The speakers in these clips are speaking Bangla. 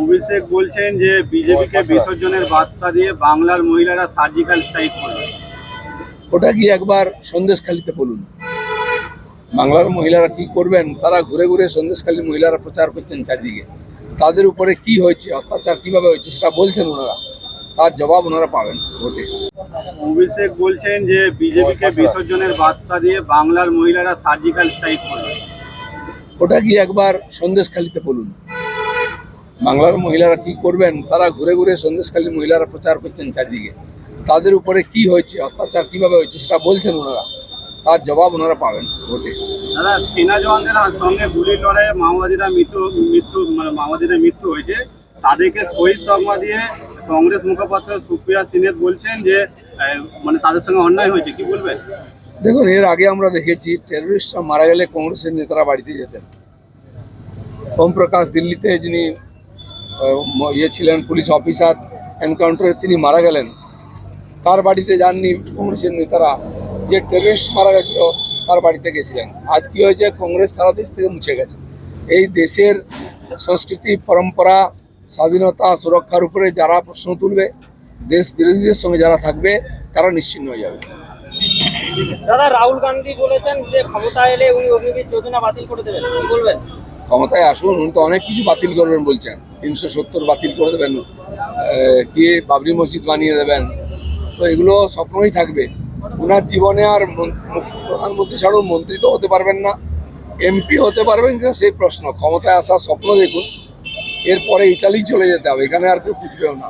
অভিষেক বলছেন যে বিজেপিকে বিসর্জনের বার্তা দিয়ে বাংলার মহিলারা সার্জিক্যাল স্ট্রাইক করবে। ওটা কি একবার সন্দেশখালীতে বলুন। বাংলার মহিলারা কি করবেন? তারা ঘুরে ঘুরে সন্দেশখালী মহিলারা প্রচার করছেন চারিদিকে। তাদের উপরে কি হয়েছে, অত্যাচার কিভাবে হয়েছে সেটা বলছেন ওনারা, তার জবাব ওনারা পাবেন ভোটে। অভিষেক বলছেন যে বিজেপিকে বিসর্জনের বার্তা দিয়ে বাংলার মহিলারা সার্জিক্যাল স্ট্রাইক করবে। ওটা কি একবার সন্দেশখালীতে বলুন। বাংলার মহিলারা কি করবেন? তারা ঘুরে ঘুরে সন্দেশখালী মহিলারা প্রচার করছেন চারিদিকে। তাদের উপরে কি হয়েছে, অত্যাচার কিভাবে হয়েছে সেটা বলছেন ওনারা, তার জবাব ওনারা পাবেন ভোটে। দাদা, সেনা জওয়ানদের সঙ্গে গুলির লড়াইয়ে মাওবাদীদের মৃত্যু হয়েছে, তাদেরকে শহীদ তকমা দিয়ে কংগ্রেস মুখপাত্র সুপ্রিয়া সিনহা বলছেন যে তাদের সঙ্গে অন্যায় হয়েছে, কি বলবেন? দেখুন, এর আগে আমরা দেখেছি টেররিস্টরা মারা গেলে কংগ্রেসের নেতারা বাড়িতে যেতেন। ওম প্রকাশ দিল্লিতে যিনি ছিলেন পুলিশ অফিসার, এনকাউন্টারে তিনি মারা গেলেন, তার বাড়িতে যাননি কংগ্রেসের নেতারা। যে টেররিস্ট মারা গেছিল তার বাড়িতে গেছিলেন। আজ কি হয়েছে? কংগ্রেস সারা দেশ থেকে মুছে গেছে। এই দেশের সংস্কৃতি, পরম্পরা, স্বাধীনতা, সুরক্ষার উপরে যারা প্রশ্ন তুলবে, দেশ বিরোধীদের সঙ্গে যারা থাকবে, তারা নিশ্চিহ্ন হয়ে যাবে। দাদা, রাহুল গান্ধী বলেছেন যে ক্ষমতা এলে উনি অগ্নিবীর যোজনা বাতিল করে দেবেন, কি বলবেন? ক্ষমতায় আসুন, উনি তো অনেক কিছু বাতিল করবেন বলছেন। 370 বাতিল করে দেবেন, কি বাবরি মসজিদ বানিয়ে দেবেন। তো এগুলো স্বপ্নই থাকবে। ওনার জীবনে আর প্রধানমন্ত্রী ছাড়াও মন্ত্রী তো হতে পারবেন না, এমপি হতে পারবেন কিনা সেই প্রশ্ন। ক্ষমতায় আসার স্বপ্ন দেখুন, এরপরে ইটালি চলে যেতে হবে, এখানে আর কেউ বুঝবেও না।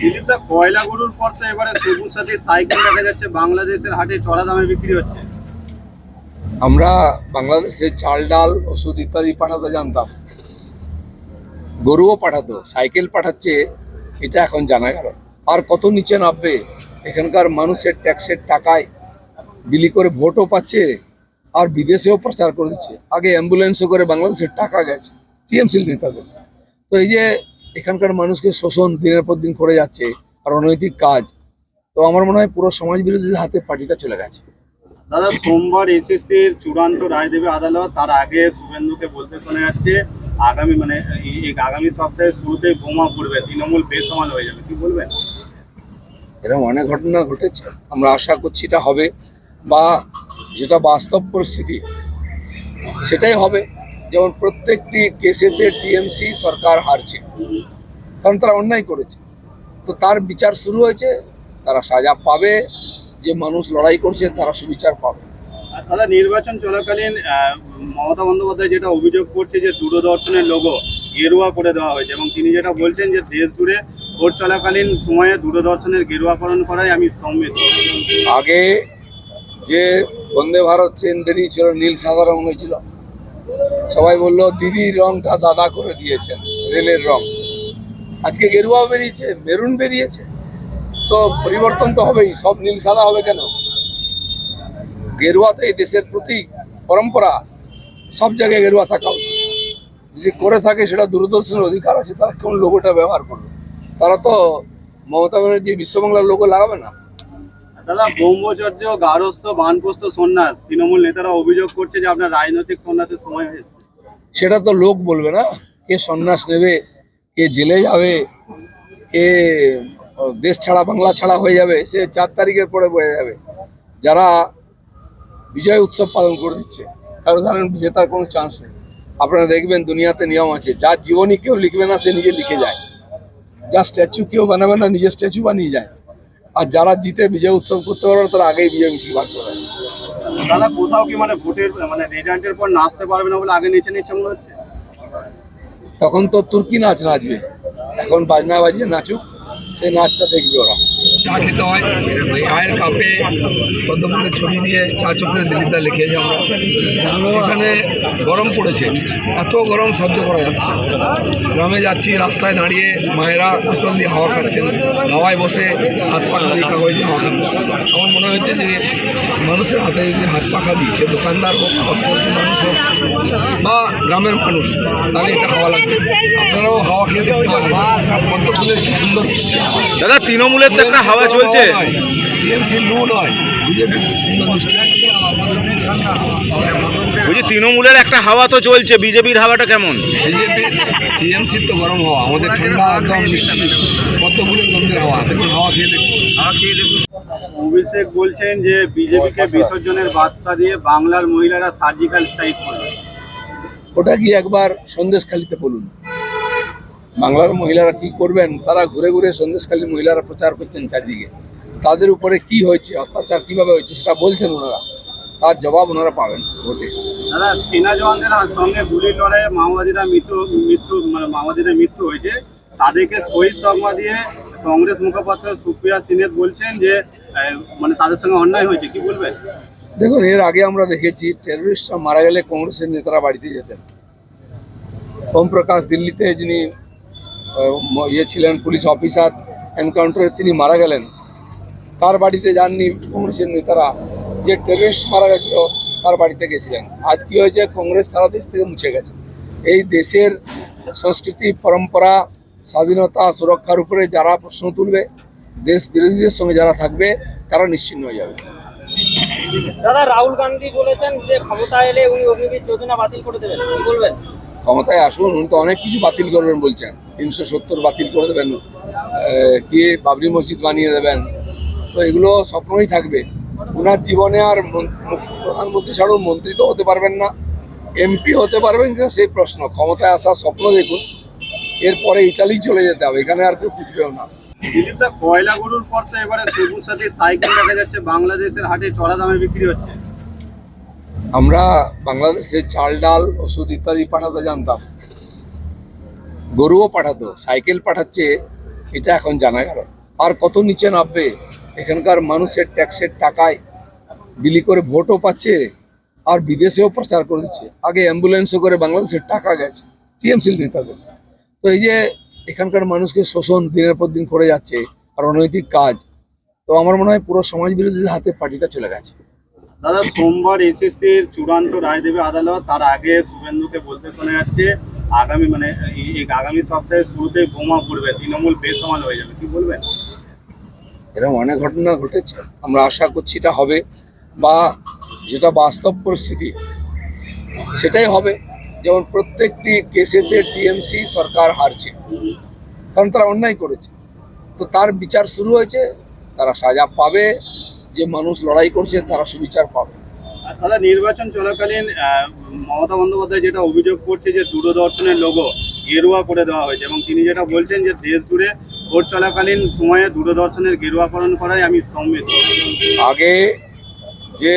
দিলীপদা, কয়লা গরুর পর তো এবারে সবুজ সাথী সাইকেল দেখা যাচ্ছে বাংলাদেশের হাটে চড়া দামে বিক্রি হচ্ছে। আমরা বাংলাদেশে চাল, ডাল, ওষুধ ইত্যাদি পাঠাতে জানতাম, গরুও পাঠাতো, সাইকেল পাঠাচ্ছে, এটা এখন জানা গেল। আর কত নিচে নামবে? এখানকার মানুষের ট্যাক্সের টাকায় বিলি করে ভোটও পাচ্ছে, আর বিদেশেও প্রচার করে দিচ্ছে। আগে অ্যাম্বুলেন্সও করে বাংলাদেশের টাকা গেছে টিএমসি নেতাদের। তো এই যে এখানকার মানুষকে শোষণ দিনের পর দিন করে যাচ্ছে, আর অনৈতিক কাজ, তো আমার মনে হয় পুরো সমাজ বিরোধীদের হাতে পার্টিটা চলে গেছে। দাদা, সোমবার এসএসসির চূড়ান্ত রায় দেবে আদালত। তার আগে শুভেন্দুকে বলতে শোনা যাচ্ছে আগামী সপ্তাহের শুরুতেই বোমা পড়বে, তৃণমূল বেসামাল হয়ে যাবে, কি বলবেন? এরকম অনেক ঘটনা ঘটেছে, আমরা আশা করছি এটা হবে, বা যেটা বাস্তব পরিস্থিতি সেটাই হবে। যেমন প্রত্যেকটি কেসেতে টিএমসি সরকার হারছে, কারণ তারা অন্যায় করেছে। তো তার বিচার শুরু হয়েছে, তারা সাজা পাবে। যে মানুষ লড়াই করছে তারা সুবিচার পাবে। দাদা, নির্বাচন চলাকালীন মমতা বন্দ্যোপাধ্যায় যেটা অভিযোগ করছে যে দূরদর্শনের লোগো গেরুয়া করে দেওয়া হয়েছে, এবং তিনি যেটা বলছেন যে দেশ জুড়ে ভোট চলাকালীন সময়ে দূরদর্শনের গেরুয়াকরণ করায় আমি স্তম্ভিত। আগে যে বন্দে ভারত ট্রেন বেরিয়েছিল নীল সাদা রং হয়েছিল, সবাই বললো দিদির রংটা দাদা করে দিয়েছেন, রেলের রং। আজকে গেরুয়া বেরিয়েছে, মেরুন বেরিয়েছে, তো পরিবর্তন তো হবেই। সব নীল সাদা হবে কেন? গেরুয়া তো এই দেশের প্রতীক, পরম্পরা, সব জায়গায় গেরুয়া থাকা উচিত। যদি করে থাকে সেটা দূরদর্শনের অধিকার আছে, তারা কোন লোগোটা ব্যবহার করবে? তারা তো মমতা ব্যানার্জি বিশ্ববাংলার লোগো লাগাবে না। দাদা, ব্রহ্মচর্য, গারস্থ, বানপ্রস্থ সন্ন্যাস, তৃণমূল নেতারা অভিযোগ করছে যে আপনার রাজনৈতিক সন্ন্যাসের সময় হয়েছে। সেটা তো লোক বলবে না, কে সন্ন্যাস নেবে, কে জেলে যাবে, কে দেশ ছাড়া বাংলা ছাড়া হয়ে যাবে, সে 4 তারিখের পরে বোঝা যাবে। যারা বিজয় উৎসব পালন করে দিচ্ছে, কারণ ধরেন জেতার কোনো চান্স নেই। আপনারা দেখবেন দুনিয়াতে নিয়ম আছে, যার জীবনী কেউ লিখবে না সে নিজে লিখে যায়, যার স্ট্যাচু কেউ বানাবে না নিজের স্ট্যাচু বানিয়ে যায়, আর যারা জিতে বিজয় উৎসব করতে পারবে তারা আগেই বিজয় মিছিল বার করে। দাদা, কোথাও কি ভোটের রেজাল্টের পর নাচতে পারবে না বলে আগে নিচে মনে হচ্ছে? তখন তো তুর্কি নাচ নাচবে, এখন বাজনা বাজিয়ে নাচুক, সেই নাচটা দেখবে ওরা। চা খেতে হয়, চায়ের কাপে পদ্মফুলের ছবি দিয়ে চা চোখে দিলীপদা লিখেছি আমরা। এখানে গরম পড়েছে, এত গরম সহ্য করা যাচ্ছে। গ্রামে যাচ্ছি, রাস্তায় দাঁড়িয়ে মায়েরা আঁচল দিয়ে হাওয়া খাচ্ছেন, হাওয়ায় বসে হাত পাখা দিয়ে কাগজ দিয়ে হাওয়া খাচ্ছে। আমার মনে হচ্ছে যে মানুষের হাতে যদি হাত পাখা দিই, সে দোকানদার হোক, মানুষ হোক, বা গ্রামের মানুষ, তাহলে এটা হাওয়া লাগবে। আপনারাও হাওয়া খেয়ে দেখতে পারেন, পদ্মফুলের কি সুন্দর বৃষ্টি। দাদা, তৃণমূলের তো একটা হাওয়া চলছে? টিএমসি লু নয়, বিজেপি বলছি তৃণমূলের একটা হাওয়া তো চলছে, বিজেপির হাওয়াটা কেমন? বিজেপি টিএমসির তো গরম হাওয়া, আমাদের ঠান্ডা একদম মিষ্টি কতগুলো গন্ধের হাওয়া। দেখুন হাওয়া খেয়ে দেখুন। অভিষেক বলছেন যে বিজেপিকে বিসর্জনের বার্তা দিয়ে বাংলার মহিলারা সার্জিক্যাল স্ট্রাইক করবে। ওটা কি একবার সন্দেশখালিতে বলুন। বাংলার মহিলারা কি করবেন? তারা ঘুরে ঘুরে সন্দেশখালী মহিলারা প্রচার করছেন চারিদিকে, তাদের উপরে কি হয়েছে, অত্যাচার কিভাবে হয়েছে সেটা বলছেন ওনারা, তার জবাব ওনারা পাবেন ভোটে। দাদা, সেনা জওয়ানদের সঙ্গে গুলির লড়াইয়ে মাওবাদীদের মৃত্যু হয়েছে, তাদেরকে শহীদ তকমা দিয়ে কংগ্রেস মুখপাত্র সুপ্রিয়া সিনহা বলছেন যে মানে তাদের সঙ্গে অন্যায় হয়েছে, কি বলবেন? দেখুন, এর আগে আমরা দেখেছি টেররিস্টরা মারা গেলে কংগ্রেসের নেতারা বাড়িতে যেতেন। ওম প্রকাশ দিল্লিতে যিনি ছিলেন পুলিশ অফিসার, এনকাউন্টারে তিনি মারা গেলেন, তার বাড়িতে যাননি কংগ্রেসের নেতারা। যে টেররিস্ট মারা গেছিল তার বাড়িতে গেছিলেন। আজ কি হয়েছে? কংগ্রেস সারা দেশ থেকে মুছে গেছে। এই দেশের সংস্কৃতি, পরম্পরা, স্বাধীনতা, সুরক্ষার উপরে যারা প্রশ্ন তুলবে, দেশ বিরোধীদের সঙ্গে যারা থাকবে, তারা নিশ্চিহ্ন হয়ে যাবে। দাদা, রাহুল গান্ধী বলেছেন যে ক্ষমতা এলে উনি অগ্নিবীর যোজনা বাতিল করে দেবেন, কি বলবেন? ক্ষমতায় আসুন, উনি তো অনেক কিছু বাতিল করবেন বলছেন। 370 বাতিল করে দেবেন, কি বাবরি মসজিদ বানিয়ে দেবেন। তো এগুলো স্বপ্নই থাকবে। ওনার জীবনে আর প্রধানমন্ত্রী ছাড়াও মন্ত্রী তো হতে পারবেন না, এমপি হতে পারবেন কিনা সেই প্রশ্ন। ক্ষমতায় আসার স্বপ্ন দেখুন, এরপরে ইটালি চলে যেতে হবে, এখানে আর কেউ বুঝবেও না। দিলীপদা, কয়লা গরুর পর তো এবারে সবুজ সাথী সাইকেল দেখা যাচ্ছে বাংলাদেশের হাটে চড়া দামে বিক্রি হচ্ছে। আমরা বাংলাদেশে চাল, ডাল, ওষুধ ইত্যাদি পাঠাতে জানতাম, গরুও পাঠাতো, সাইকেল পাঠাচ্ছে এটা এখন জানা গেল। আর কত নিচে নামবে? এখানকার মানুষের ট্যাক্সের টাকায় বিলি করে ভোটও পাচ্ছে, আর বিদেশেও প্রচার করে দিচ্ছে। আগে অ্যাম্বুলেন্সে করে বাংলাদেশের টাকা গেছে টিএমসি নেতাদের। তো এই যে এখানকার মানুষকে শোষণ দিনের পর দিন করে যাচ্ছে, আর অনৈতিক কাজ, তো আমার মনে হয় পুরো সমাজ বিরোধীদের হাতে পার্টিটা চলে গেছে। দাদা, সোমবার এসএসসির চূড়ান্ত রায় দেবে আদালত। তার আগে শুভেন্দুকে বলতে শোনা যাচ্ছে আগামী সপ্তাহের শুরুতেই বোমা পড়বে, তৃণমূল বেসামাল হয়ে যাবে, কি বলবেন? এরকম অনেক ঘটনা ঘটেছে, আমরা আশা করছি এটা হবে, বা যেটা বাস্তব পরিস্থিতি সেটাই হবে। যেমন প্রত্যেকটি কেসেতে টিএমসি সরকার হারছে, কারণ তারা অন্যায় করেছে। তো তার বিচার শুরু হয়েছে, তারা সাজা পাবে। যে মানুষ লড়াই করছে তারা সুবিচার পাবে। আর দাদা, নির্বাচন চলাকালীন মমতা বন্দ্যোপাধ্যায় যেটা অভিযোগ করছে যে দূরদর্শনের লোগো গেরুয়া করে দেওয়া হয়েছে, এবং তিনি যেটা বলছেন যে দেশ জুড়ে ভোট চলাকালীন সময়ে দূরদর্শনের গেরুয়াকরণ করাই আমি স্তম্ভিত। আগে যে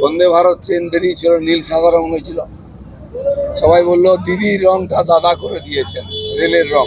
বন্দে ভারত ট্রেন বেরিয়েছিল নীল সাদা রং হয়েছিল, সবাই বললো দিদির রংটা দাদা করে দিয়েছেন রেলের রং।